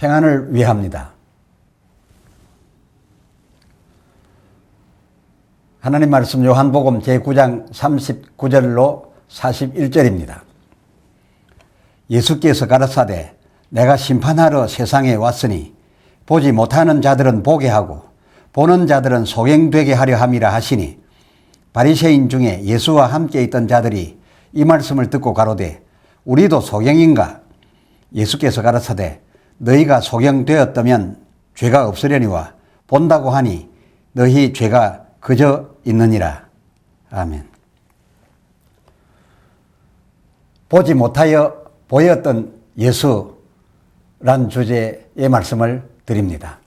평안을 위합니다. 하나님 말씀 요한복음 제9장 39절로 41절입니다. 예수께서 가라사대 내가 심판하러 세상에 왔으니 보지 못하는 자들은 보게 하고 보는 자들은 소경되게 하려 함이라 하시니 바리새인 중에 예수와 함께 있던 자들이 이 말씀을 듣고 가로되 우리도 소경인가? 예수께서 가라사대 너희가 소경되었다면 죄가 없으려니와 본다고 하니 너희 죄가 그저 있느니라. 아멘. 보지 못하여 보였던 예수란 주제의 말씀을 드립니다.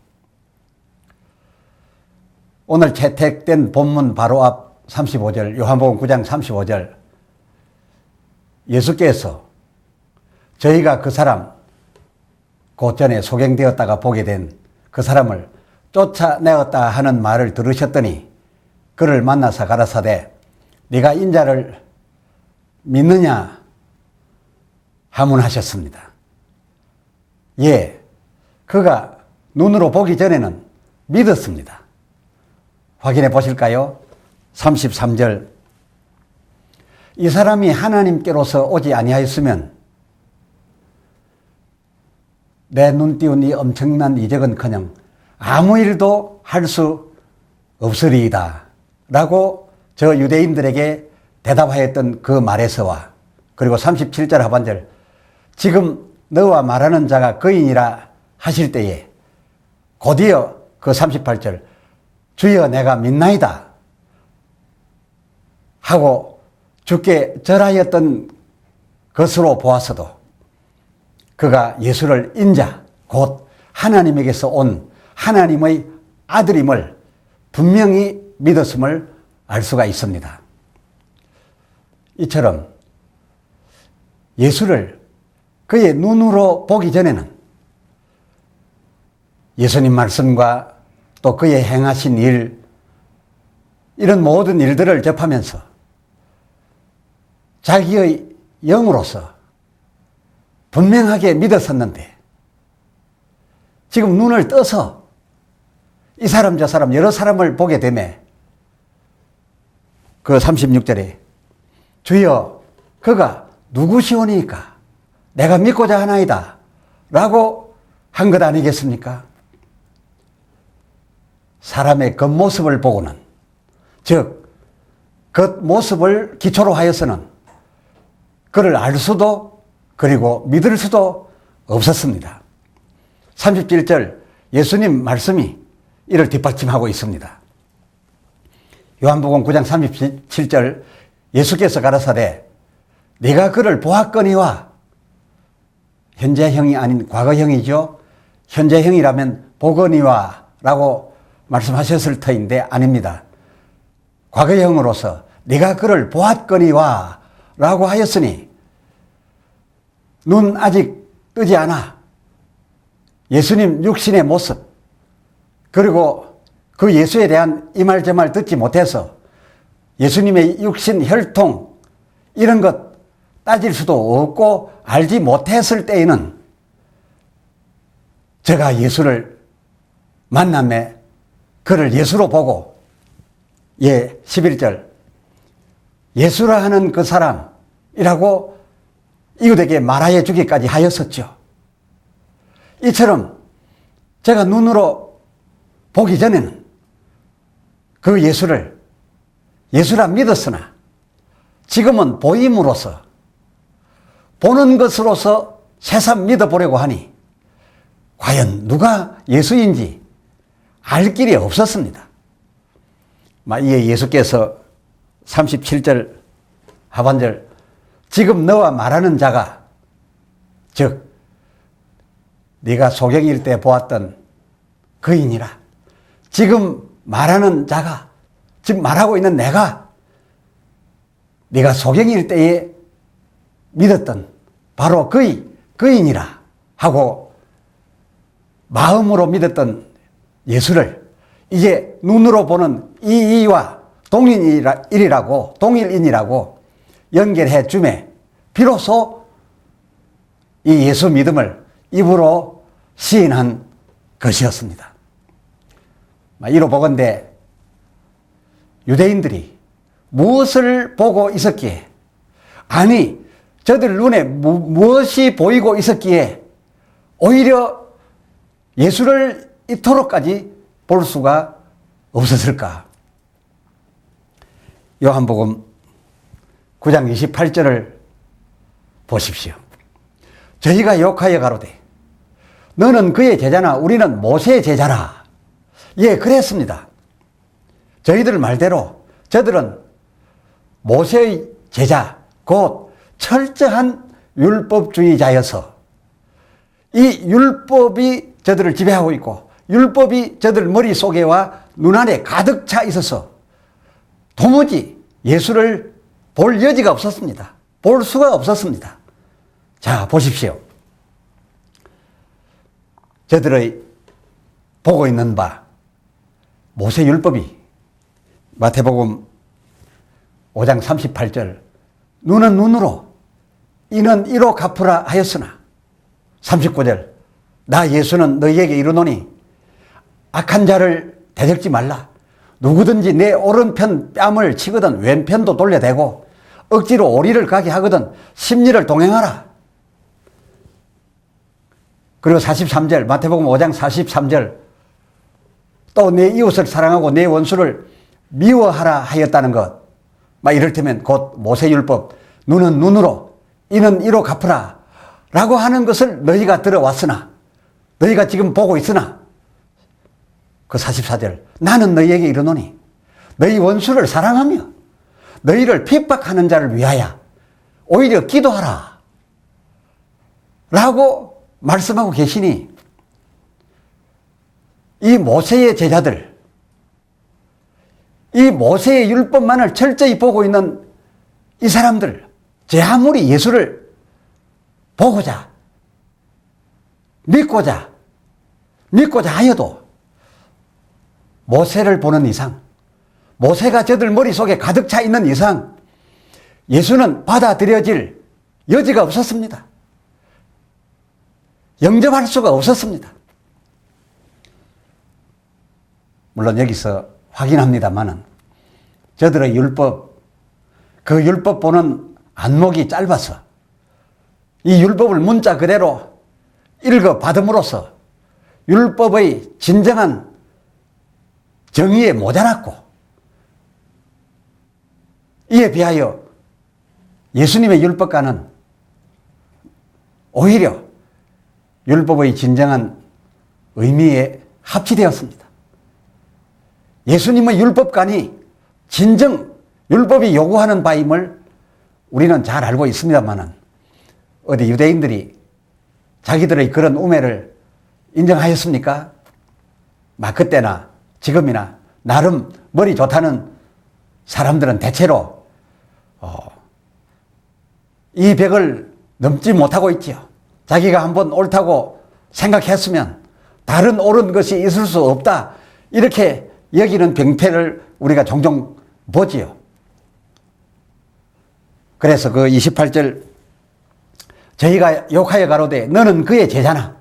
오늘 채택된 본문 바로 앞 35절, 요한복음 9장 35절, 예수께서 저희가 그 사람, 그 전에 소경되었다가 보게 된 그 사람을 쫓아내었다 하는 말을 들으셨더니 그를 만나서 가라사대 네가 인자를 믿느냐 하문하셨습니다. 예, 그가 눈으로 보기 전에는 믿었습니다. 확인해 보실까요? 33절 이 사람이 하나님께로서 오지 아니하였으면 내 눈 띄운 이 엄청난 이적은커녕 아무 일도 할 수 없으리이다 라고 저 유대인들에게 대답하였던 그 말에서와 그리고 37절 하반절 지금 너와 말하는 자가 그이니라 하실 때에 곧이어 그 38절 주여 내가 믿나이다 하고 주께 절하였던 것으로 보았어도 그가 예수를 인자 곧 하나님에게서 온 하나님의 아들임을 분명히 믿었음을 알 수가 있습니다. 이처럼 예수를 그의 눈으로 보기 전에는 예수님 말씀과 또 그의 행하신 일, 이런 모든 일들을 접하면서 자기의 영으로서 분명하게 믿었었는데 지금 눈을 떠서 이 사람 저 사람 여러 사람을 보게 되매 그 36절에 주여 그가 누구시오니까 내가 믿고자 하나이다 라고 한 것 아니겠습니까? 사람의 겉모습을 보고는 즉 겉모습을 기초로 하여서는 그를 알 수도 그리고 믿을 수도 없었습니다. 37절 예수님 말씀이 이를 뒷받침하고 있습니다. 요한복음 9장 37절 예수께서 가라사대 네가 그를 보았거니와 현재형이 아닌 과거형이죠. 현재형이라면 보거니와 라고 말씀하셨을 터인데 아닙니다. 과거형으로서 네가 그를 보았거니와 라고 하였으니 눈 아직 뜨지 않아 예수님 육신의 모습 그리고 그 예수에 대한 이 말 저 말 듣지 못해서 예수님의 육신 혈통 이런 것 따질 수도 없고 알지 못했을 때에는 제가 예수를 만남에 그를 예수로 보고 11절 예수라 하는 그 사람이라고 이웃에게 말하여 주기까지 하였었죠. 이처럼 제가 눈으로 보기 전에는 그 예수라 믿었으나 지금은 보임으로써 보는 것으로서 새삼 믿어보려고 하니 과연 누가 예수인지 알 길이 없었습니다. 이에 예수께서 37절 하반절 지금 너와 말하는 자가 즉 네가 소경일 때 보았던 그이니라. 지금 말하는 자가 지금 말하고 있는 내가 네가 소경일 때에 믿었던 바로 그이니라 하고 마음으로 믿었던 예수를 이제 눈으로 보는 이와 동일인이라고 연결해 주매 비로소 이 예수 믿음을 입으로 시인한 것이었습니다. 이로 보건대 유대인들이 무엇을 보고 있었기에, 아니 저들 눈에 무엇이 보이고 있었기에 오히려 예수를 이토록까지 볼 수가 없었을까? 요한복음 9장 28절을 보십시오. 저희가 욕하여 가로되 너는 그의 제자나 우리는 모세의 제자라. 예, 그랬습니다. 저희들 말대로 저들은 모세의 제자, 곧 철저한 율법주의자여서 이 율법이 저들을 지배하고 있고 율법이 저들 머릿속에와 눈안에 가득 차 있어서 도무지 예수를 볼 여지가 없었습니다. 볼 수가 없었습니다. 자, 보십시오. 저들의 보고 있는 바 모세 율법이 마태복음 5장 38절 눈은 눈으로 이는 이로 갚으라 하였으나 39절 나 예수는 너희에게 이르노니 악한 자를 대적지 말라. 누구든지 내 오른편 뺨을 치거든 왼편도 돌려대고 억지로 오리를 가게 하거든 십리를 동행하라. 그리고 43절 마태복음 5장 43절 또 내 이웃을 사랑하고 내 원수를 미워하라 하였다는 것. 이를테면 곧 모세율법 눈은 눈으로 이는 이로 갚으라 라고 하는 것을 너희가 들어왔으나 너희가 지금 보고 있으나 그 44절 나는 너희에게 이르노니 너희 원수를 사랑하며 너희를 핍박하는 자를 위하여 오히려 기도하라 라고 말씀하고 계시니 이 모세의 제자들, 이 모세의 율법만을 철저히 보고 있는 이 사람들, 제 아무리 예수를 보고자 믿고자 하여도 모세를 보는 이상, 모세가 저들 머릿속에 가득 차 있는 이상 예수는 받아들여질 여지가 없었습니다. 영접할 수가 없었습니다. 물론 여기서 확인합니다만은 저들의 율법, 그 율법 보는 안목이 짧아서 이 율법을 문자 그대로 읽어 받음으로써 율법의 진정한 정의에 모자랐고 이에 비하여 예수님의 율법과는 오히려 율법의 진정한 의미에 합치되었습니다. 예수님의 율법관이 진정 율법이 요구하는 바임을 우리는 잘 알고 있습니다만은 어디 유대인들이 자기들의 그런 우매를 인정하였습니까? 그때나 지금이나 나름 머리 좋다는 사람들은 대체로 이 벽을 넘지 못하고 있지요. 자기가 한번 옳다고 생각했으면 다른 옳은 것이 있을 수 없다. 이렇게 여기는 병폐를 우리가 종종 보지요. 그래서 그 28절 저희가 욕하여 가로되 너는 그의 제자나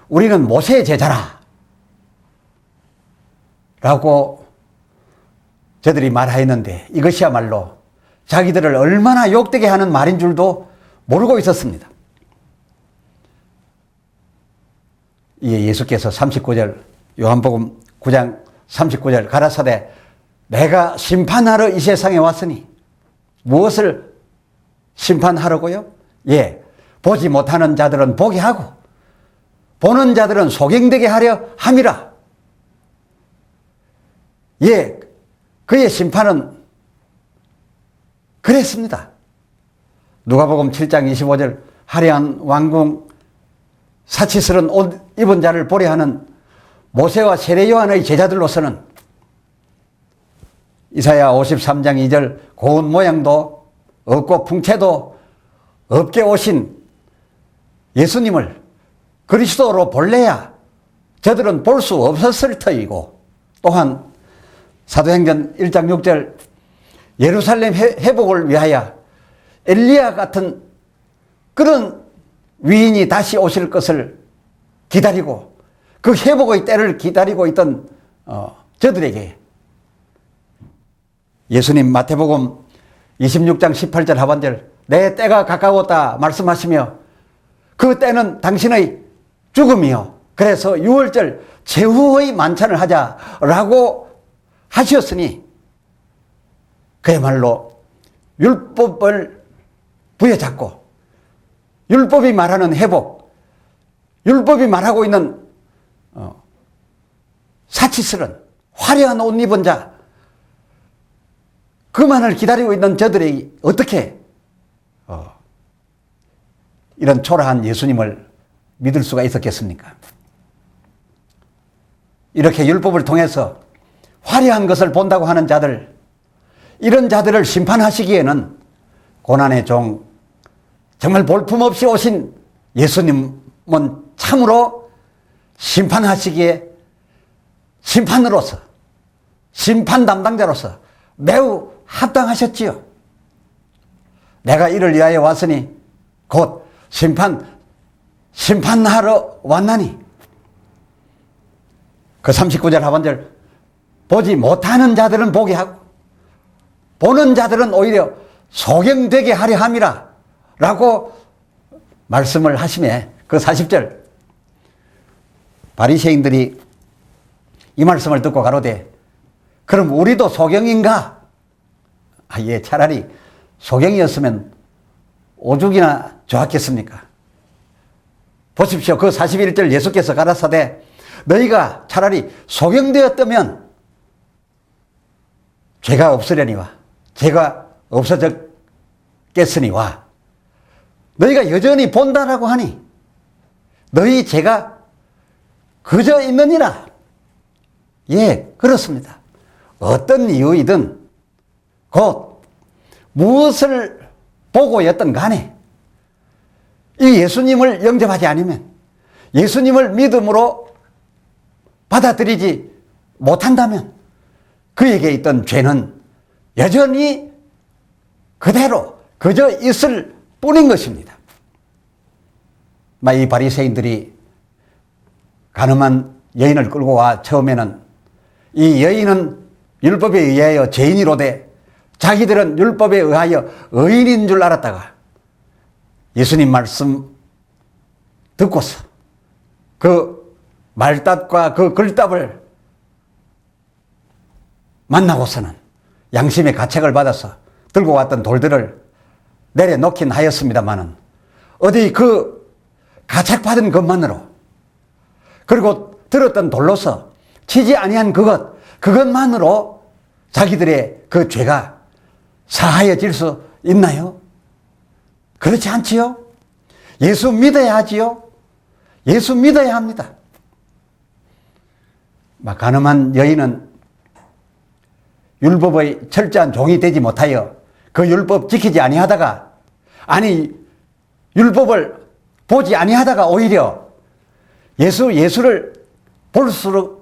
우리는 모세의 제자라 라고 저들이 말하였는데 이것이야말로 자기들을 얼마나 욕되게 하는 말인 줄도 모르고 있었습니다. 이에 예수께서 39절 요한복음 9장 39절 가라사대 내가 심판하러 이 세상에 왔으니 무엇을 심판하려고요? 예, 보지 못하는 자들은 보게 하고 보는 자들은 소경되게 하려 함이라. 예, 그의 심판은 그랬습니다. 누가복음 7장 25절 화려한 왕궁 사치스러운 옷 입은 자를 보려 하는 모세와 세례 요한의 제자들로서는 이사야 53장 2절 고운 모양도 없고 풍채도 없게 오신 예수님을 그리스도로 볼래야 저들은 볼 수 없었을 터이고 또한 사도행전 1장 6절 예루살렘 회복을 위하여 엘리야 같은 그런 위인이 다시 오실 것을 기다리고 그 회복의 때를 기다리고 있던 저들에게 예수님 마태복음 26장 18절 하반절 내 때가 가까웠다 말씀하시며 그 때는 당신의 죽음이요 그래서 유월절 제후의 만찬을 하자라고 하셨으니 그야말로 율법을 부여잡고 율법이 말하는 회복, 율법이 말하고 있는 사치스런 화려한 옷 입은 자 그만을 기다리고 있는 저들이 어떻게 이런 초라한 예수님을 믿을 수가 있었겠습니까? 이렇게 율법을 통해서 화려한 것을 본다고 하는 자들, 이런 자들을 심판하시기에는 고난의 종, 정말 볼품없이 오신 예수님은 참으로 심판하시기에 심판으로서, 심판 담당자로서 매우 합당하셨지요. 내가 이를 위하여 왔으니 곧 심판하러 왔나니. 그 39절 하반절 보지 못하는 자들은 보게 하고 보는 자들은 오히려 소경되게 하려 함이라 라고 말씀을 하시매 그 40절 바리새인들이 이 말씀을 듣고 가로되 그럼 우리도 소경인가? 예, 차라리 소경이었으면 오죽이나 좋았겠습니까? 보십시오. 그 41절 예수께서 가라사대 너희가 차라리 소경되었다면 죄가 없으려니와 죄가 없어졌겠으니와 너희가 여전히 본다라고 하니 너희 죄가 그저 있느니라. 예, 그렇습니다. 어떤 이유이든 곧 무엇을 보고였던 간에 이 예수님을 영접하지 않으면 예수님을 믿음으로 받아들이지 못한다면 그에게 있던 죄는 여전히 그대로 그저 있을 뿐인 것입니다. 이 바리새인들이 가늠한 여인을 끌고 와 처음에는 이 여인은 율법에 의하여 죄인이로되 자기들은 율법에 의하여 의인인 줄 알았다가 예수님 말씀 듣고서 그 말답과 그 글답을 만나고서는 양심의 가책을 받아서 들고 왔던 돌들을 내려놓긴 하였습니다마는 어디 그 가책받은 것만으로 그리고 들었던 돌로서 치지 아니한 그것만으로 자기들의 그 죄가 사하여질 수 있나요? 그렇지 않지요? 예수 믿어야 하지요? 예수 믿어야 합니다. 가늠한 여인은 율법의 철저한 종이 되지 못하여 그 율법 지키지 아니하다가 율법을 보지 아니하다가 오히려 예수를 볼 수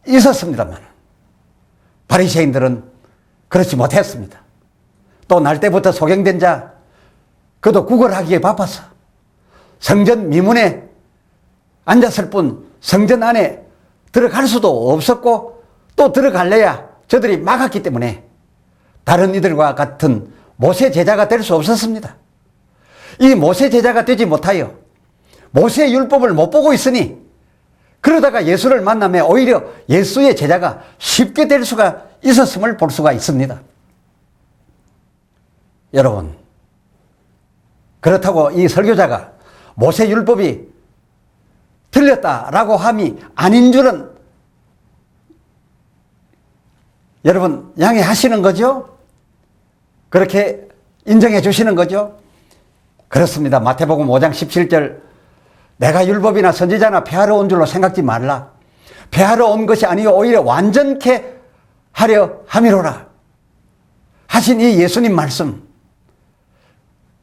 있었습니다만 바리새인들은 그렇지 못했습니다. 또 날 때부터 소경된 자 그도 구걸하기에 바빠서 성전 미문에 앉았을 뿐 성전 안에 들어갈 수도 없었고 또 들어갈래야 저들이 막았기 때문에 다른 이들과 같은 모세 제자가 될 수 없었습니다. 이 모세 제자가 되지 못하여 모세 율법을 못 보고 있으니 그러다가 예수를 만나면 오히려 예수의 제자가 쉽게 될 수가 있었음을 볼 수가 있습니다. 여러분, 그렇다고 이 설교자가 모세 율법이 틀렸다라고 함이 아닌 줄은 여러분 양해하시는 거죠? 그렇게 인정해 주시는 거죠? 그렇습니다. 마태복음 5장 17절 내가 율법이나 선지자나 폐하러 온 줄로 생각지 말라. 폐하러 온 것이 아니요 오히려 완전케 하려 함이로라 하신 이 예수님 말씀,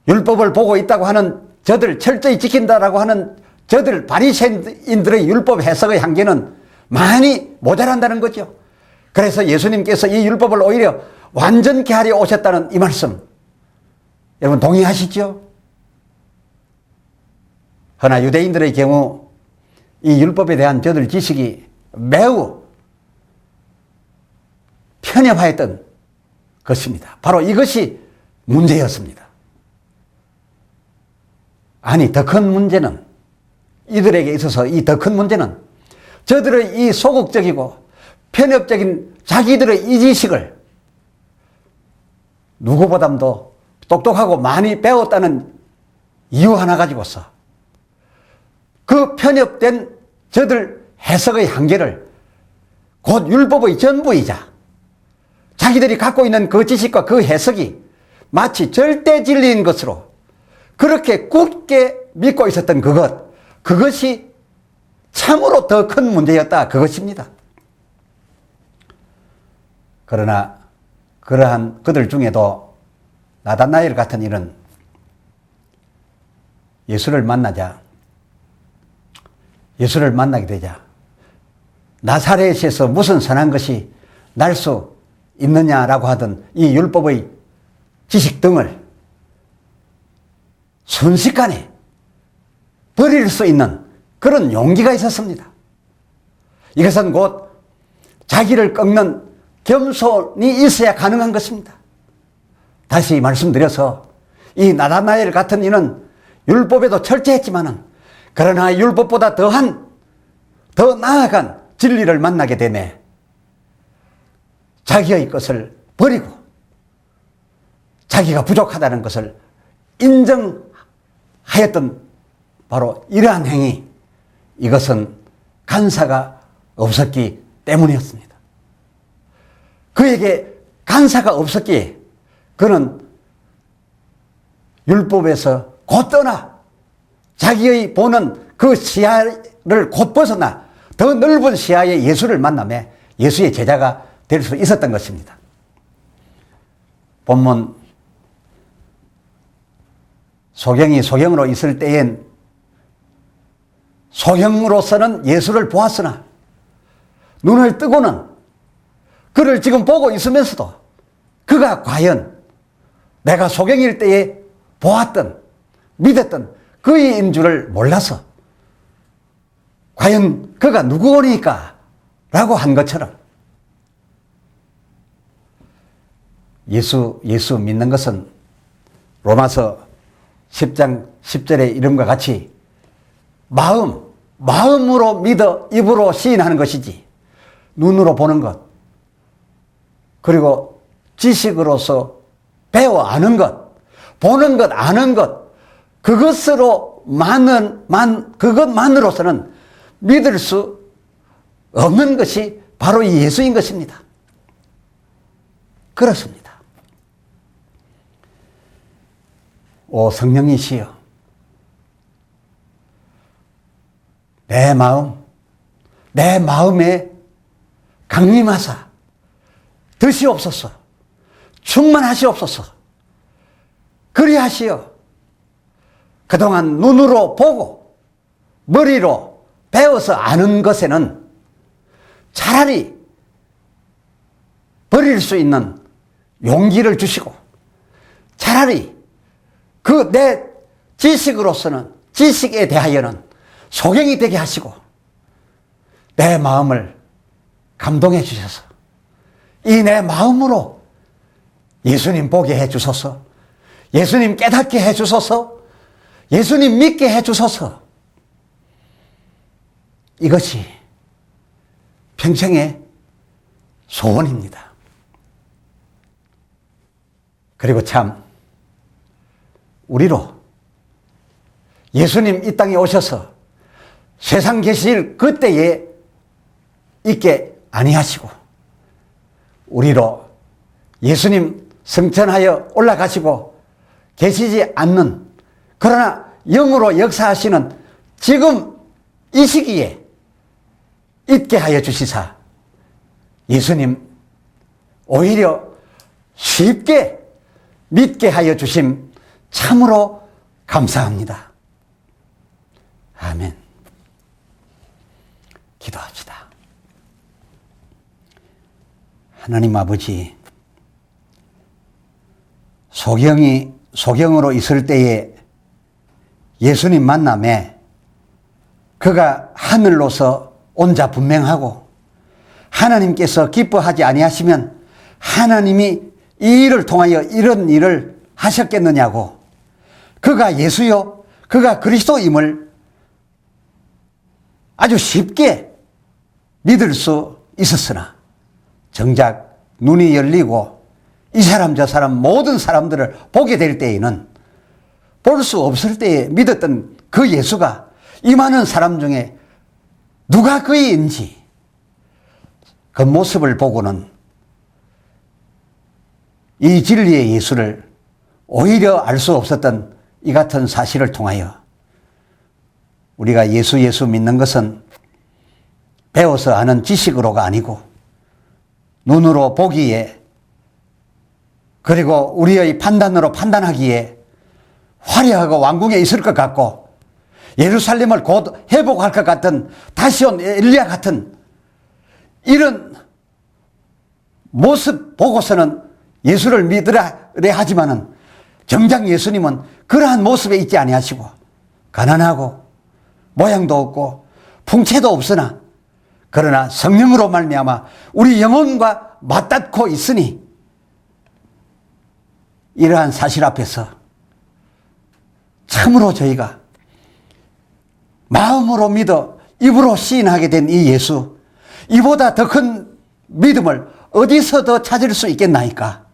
율법을 보고 있다고 하는 저들, 철저히 지킨다라고 하는 저들 바리새인들의 율법 해석의 한계는 많이 모자란다는 거죠. 그래서 예수님께서 이 율법을 오히려 완전케 하려 오셨다는 이 말씀, 여러분 동의하시죠? 허나 유대인들의 경우 이 율법에 대한 저들 지식이 매우 편협하였던 것입니다. 바로 이것이 문제였습니다. 아니, 더 큰 문제는, 이들에게 있어서 이 더 큰 문제는 저들의 이 소극적이고 편협적인 자기들의 이 지식을 누구보다도 똑똑하고 많이 배웠다는 이유 하나 가지고서 그 편협된 저들 해석의 한계를 곧 율법의 전부이자 자기들이 갖고 있는 그 지식과 그 해석이 마치 절대 진리인 것으로 그렇게 굳게 믿고 있었던 그것이 참으로 더 큰 문제였다, 그것입니다. 그러나 그러한 그들 중에도 나다나엘 같은 이는 예수를 만나게 되자 나사렛에서 무슨 선한 것이 날 수 있느냐라고 하던 이 율법의 지식 등을 순식간에 버릴 수 있는 그런 용기가 있었습니다. 이것은 곧 자기를 꺾는 겸손이 있어야 가능한 것입니다. 다시 말씀드려서 이 나다나엘 같은 이는 율법에도 철저했지만은 그러나 율법보다 더 나아간 진리를 만나게 되네 자기의 것을 버리고 자기가 부족하다는 것을 인정하였던 바로 이러한 행위, 이것은 간사가 없었기 때문이었습니다. 그에게 간사가 없었기에 그는 율법에서 곧 떠나 자기의 보는 그 시야를 곧 벗어나 더 넓은 시야의 예수를 만나며 예수의 제자가 될 수 있었던 것입니다. 본문 소경이 소경으로 있을 때엔 소경으로서는 예수를 보았으나 눈을 뜨고는 그를 지금 보고 있으면서도 그가 과연 내가 소경일 때에 보았던 믿었던 그이인 줄을 몰라서 과연 그가 누구오니까 라고 한 것처럼 예수 믿는 것은 로마서 10장 10절의 이름과 같이 마음으로 믿어 입으로 시인하는 것이지 눈으로 보는 것 그리고 지식으로서 배워 아는 것 보는 것 아는 것 그것만으로서는 믿을 수 없는 것이 바로 이 예수인 것입니다. 그렇습니다. 오 성령이시여 내 마음에 강림하사 드시옵소서 충만하시옵소서 그리하시어 그동안 눈으로 보고 머리로 배워서 아는 것에는 차라리 버릴 수 있는 용기를 주시고 차라리 그 내 지식에 대하여는 소경이 되게 하시고 내 마음을 감동해 주셔서 이 내 마음으로 예수님 보게 해 주소서 예수님 깨닫게 해 주소서 예수님 믿게 해 주소서 이것이 평생의 소원입니다. 그리고 참 우리로 예수님 이 땅에 오셔서 세상 계실 그때에 있게 아니하시고 우리로 예수님 승천하여 올라가시고 계시지 않는 그러나 영으로 역사하시는 지금 이 시기에 있게 하여 주시사 예수님 오히려 쉽게 믿게 하여 주심 참으로 감사합니다. 아멘. 기도합시다. 하나님 아버지, 소경으로 있을 때에 예수님 만남에 그가 하늘로서 온 자 분명하고 하나님께서 기뻐하지 아니하시면 하나님이 이 일을 통하여 이런 일을 하셨겠느냐고, 그가 예수요 그가 그리스도임을 아주 쉽게 믿을 수 있었으나 정작 눈이 열리고 이 사람 저 사람 모든 사람들을 보게 될 때에는 볼 수 없을 때에 믿었던 그 예수가 이 많은 사람 중에 누가 그이인지 그 모습을 보고는 이 진리의 예수를 오히려 알 수 없었던 이 같은 사실을 통하여 우리가 예수 믿는 것은 배워서 아는 지식으로가 아니고 눈으로 보기에 그리고 우리의 판단으로 판단하기에 화려하고 왕궁에 있을 것 같고 예루살렘을 곧 회복할 것 같은 다시 온 엘리야 같은 이런 모습 보고서는 예수를 믿으라 하지만은 정작 예수님은 그러한 모습에 있지 아니하시고 가난하고 모양도 없고 풍채도 없으나 그러나 성령으로 말미암아 우리 영혼과 맞닿고 있으니 이러한 사실 앞에서 참으로 저희가 마음으로 믿어 입으로 시인하게 된 이 예수, 이보다 더 큰 믿음을 어디서 더 찾을 수 있겠나이까?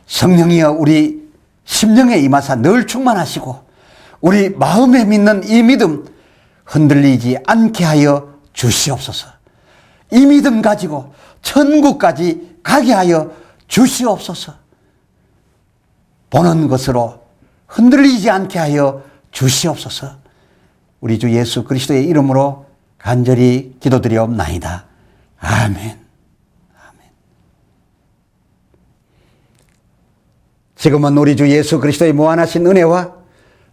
성령이여 우리 심령에 임하사 늘 충만하시고 우리 마음에 믿는 이 믿음 흔들리지 않게 하여 주시옵소서. 이 믿음 가지고 천국까지 가게 하여 주시옵소서. 보는 것으로 흔들리지 않게 하여 주시옵소서. 우리 주 예수 그리스도의 이름으로 간절히 기도드리옵나이다. 아멘. 지금은 우리 주 예수 그리스도의 무한하신 은혜와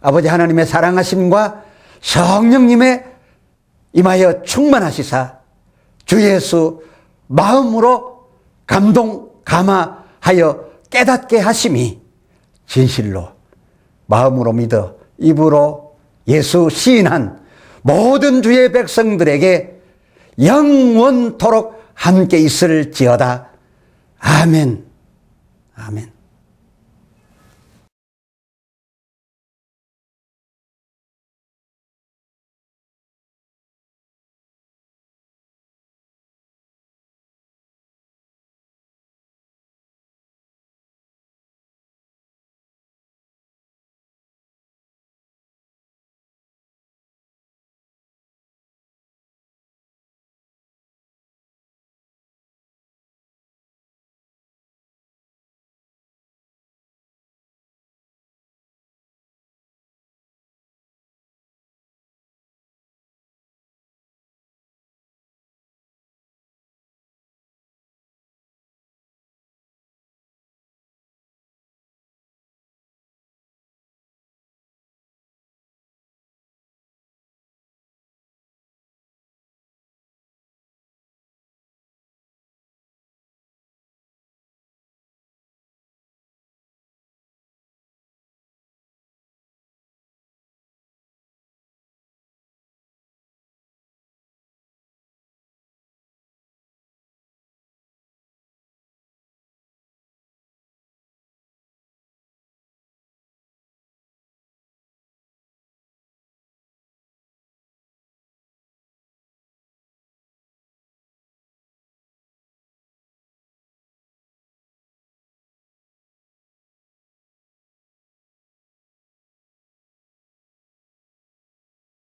아버지 하나님의 사랑하심과 성령님의 임하여 충만하시사 주 예수 마음으로 감동 감화하여 깨닫게 하심이 진실로 마음으로 믿어 입으로 예수 시인한 모든 주의 백성들에게 영원토록 함께 있을지어다. 아멘. 아멘.